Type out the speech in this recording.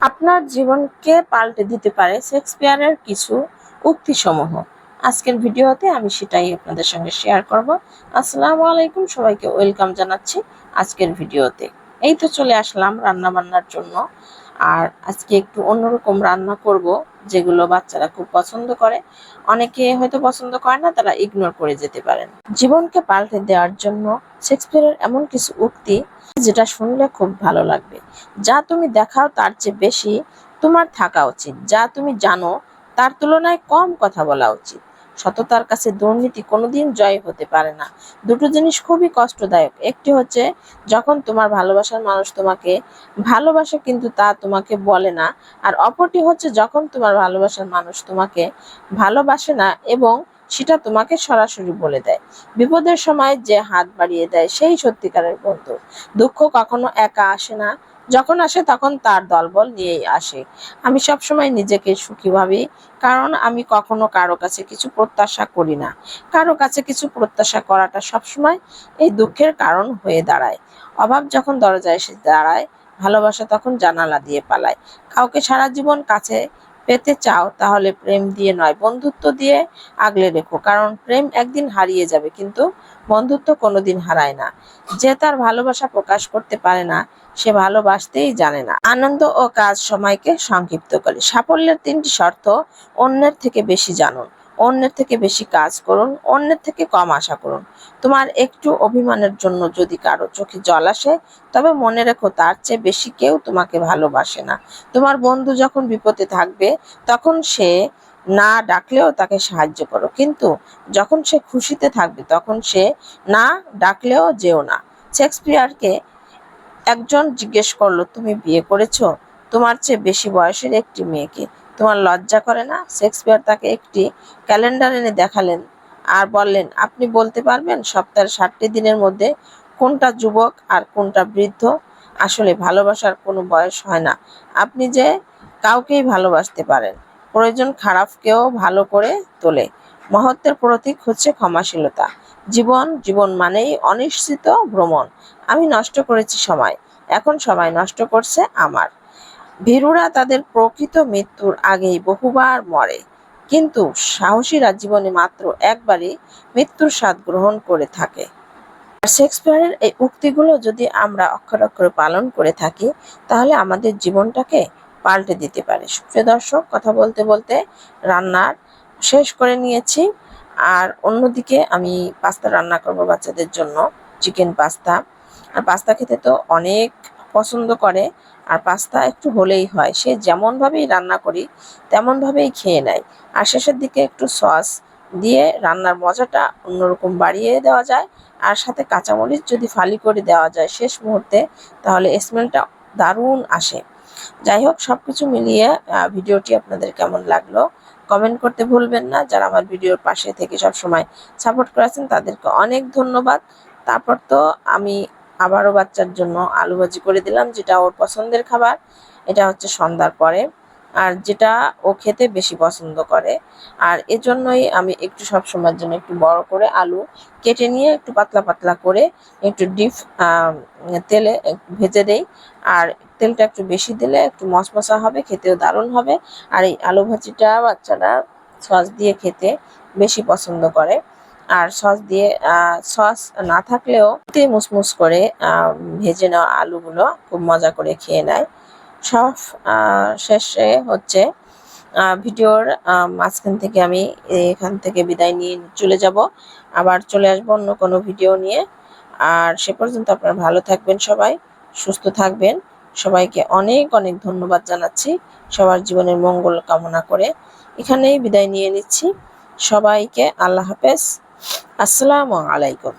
আপনার জীবনকে পাল্টে দিতে পারে শেক্সপিয়ারের কিছু উক্তিসমূহ। আজকের ভিডিওতে আমি সেটাই আপনাদের সঙ্গে শেয়ার করব। আসসালামু আলাইকুম, সবাইকে ওয়েলকাম জানাচ্ছি আজকের ভিডিওতে। এই তো চলে আসলাম রান্না বান্নার জন্য। আর আজকে একটু অন্যরকম রান্না করব, যেগুলো বাচ্চারা খুব পছন্দ করে। অনেকে হয়তো পছন্দ করে না, তারা ইগনোর করে যেতে পারেন। জীবনকে পাল্টে দেওয়ার জন্য শেক্সপিয়ারের এমন কিছু উক্তি যেটা শুনলে খুব ভালো লাগবে। যা তুমি দেখাও তার চেয়ে বেশি তোমার থাকা উচিত, যা তুমি জানো তার তুলনায় কম কথা বলা উচিত। সততার কাছে দুর্নীতি কোনোদিন জয় হতে পারে না। দুটো জিনিস খুবই কষ্টদায়ক। একটি হচ্ছে যখন তোমার ভালোবাসার মানুষ তোমাকে ভালোবাসে কিন্তু তা তোমাকে বলে না, আর অপরটি হচ্ছে যখন তোমার ভালোবাসার মানুষ তোমাকে ভালোবাসে না এবং সেটা তোমাকে সরাসরি বলে দেয়। বিপদের সময় যে হাত বাড়িয়ে দেয় সেই সত্যিকারের বন্ধু। দুঃখ কখনো একা আসে না, যখন আসে তখন তার দলবল নিয়েই আসে। আমি সবসময় নিজেকে সুখী ভাবি, কারণ আমি কখনো কারো কাছে কিছু প্রত্যাশা করি না। কারো কাছে কিছু প্রত্যাশা করাটা সবসময় এই দুঃখের কারণ হয়ে দাঁড়ায়। অভাব যখন দরজায় এসে দাঁড়ায়, ভালোবাসা তখন জানালা দিয়ে পালায়। কাউকে সারা জীবন কাছে পেতে চাও তাহলে প্রেম দিয়ে নয়, বন্ধুত্ব দিয়ে আগলে রেখো। কারণ প্রেম একদিন হারিয়ে যাবে, কিন্তু বন্ধুত্ব কোনোদিন হারায় না। যে তার ভালোবাসা প্রকাশ করতে পারে না, সে ভালোবাসতেই জানে না। আনন্দ ও কাজ সময়কে সংক্ষিপ্ত করে। সাফল্যের তিনটি শর্ত: অন্যের থেকে বেশি জানুন, অন্যের থেকে বেশি কাজ করুন, অন্যের থেকে কম আশা করুন। তোমার একটু অভিমানের জন্য যদি কারো চোখে জল আসে, তবে মনে রেখো তার চেয়ে বেশি কেউ তোমাকে ভালোবাসে না। তোমার বন্ধু যখন বিপদে থাকবে তখন সে না ডাকলেও তাকে সাহায্য করো, কিন্তু যখন সে খুশিতে থাকবে তখন সে না ডাকলেও যেও না। শেক্সপিয়ারকে একজন জিজ্ঞেস করলো, তুমি বিয়ে করেছো তোমার চেয়ে বেশি বয়সের একটি মেয়েকে, তোমার লজ্জা করে না? শেক্সপিয়ার তাকে একটি ক্যালেন্ডার এনে দেখালেন আর বললেন, আপনি বলতে পারবেন সপ্তাহের 60টি দিনের মধ্যে কোনটা যুবক আর কোনটা বৃদ্ধ? আসলে ভালোবাসার কোনো বয়স হয় না। আপনি যে কাউকেই ভালোবাসতে পারেন। প্রয়োজন খারাপকেও ভালো করে তোলে। মহত্বের প্রতীক হচ্ছে ক্ষমাশীলতা। জীবন মানেই অনিশ্চিত ভ্রমণ। আমি নষ্ট করেছি সময়, এখন সময় নষ্ট করছে আমার। ভীরুরা তাদের প্রকৃত মৃত্যুর আগেই বহুবার মরে, কিন্তু সাহসীরা জীবনে মাত্র একবারই মৃত্যুর স্বাদ গ্রহণ করে থাকে। আর শেক্সপিয়ারের এই উক্তিগুলো যদি আমরা অক্ষরে অক্ষরে পালন করে থাকি, তাহলে আমাদের জীবনটাকে পাল্টে দিতে পারে। সুপ্রিয় দর্শক, কথা বলতে বলতে রান্নার শেষ করে নিয়েছি। আর অন্যদিকে আমি পাস্তা রান্না করব বাচ্চাদের জন্য, চিকেন পাস্তা। আর পাস্তা খেতে তো অনেক পছন্দ করে, আর পাস্তা একটু হলেই হয়, সে যেমনভাবেই রান্না করি তেমনভাবেই খেয়ে নেয়। আর শেষের দিকে একটু সস দিয়ে রান্নার মজাটা অন্যরকম বাড়িয়ে দেওয়া যায়। আর সাথে কাঁচামরিচ যদি ফালি করে দেওয়া যায় শেষ মুহূর্তে, তাহলে স্মেলটা দারুণ আসে। যাই হোক, সবকিছু মিলিয়ে ভিডিওটি আপনাদের কেমন লাগলো কমেন্ট করতে ভুলবেন না। যারা আমার ভিডিওর পাশে থেকে সবসময় সাপোর্ট করেছেন তাদেরকে অনেক ধন্যবাদ। তারপর তো আমি আবারও বাচ্চার জন্য আলু ভাজি করে দিলাম, যেটা ওর পছন্দের খাবার। এটা হচ্ছে সন্ধ্যার পরে, আর যেটা ও খেতে বেশি পছন্দ করে। আর এজন্যই আমি একটু সব সময়ের জন্য একটু বড় করে আলু কেটে নিয়ে একটু পাতলা পাতলা করে একটু ডিপ তেলে ভেজে দেই। আর তেলটা একটু বেশি দিলে একটু মশমশা হবে, খেতেও দারুণ হবে। আর এই আলু ভাজিটা বাচ্চারা সস দিয়ে খেতে বেশি পছন্দ করে। আর সস না থাকলেও মুসমুস করে ভেজে নেওয়া আলুগুলো খুব মজা করে খেয়ে নেয়। সব শেষে হচ্ছে ভিডিওর মাঝখান থেকে আমি এখান থেকে বিদায় নিয়ে চলে যাব। আবার চলে আসবো অন্য কোনো ভিডিও নিয়ে। আর সে পর্যন্ত আপনারা ভালো থাকবেন, সবাই সুস্থ থাকবেন। সবাইকে অনেক অনেক ধন্যবাদ জানাচ্ছি, সবার জীবনের মঙ্গল কামনা করে এখানেই বিদায় নিয়ে নিচ্ছি। সবাইকে আল্লাহ হাফেজ, আসসালামু আলাইকুম।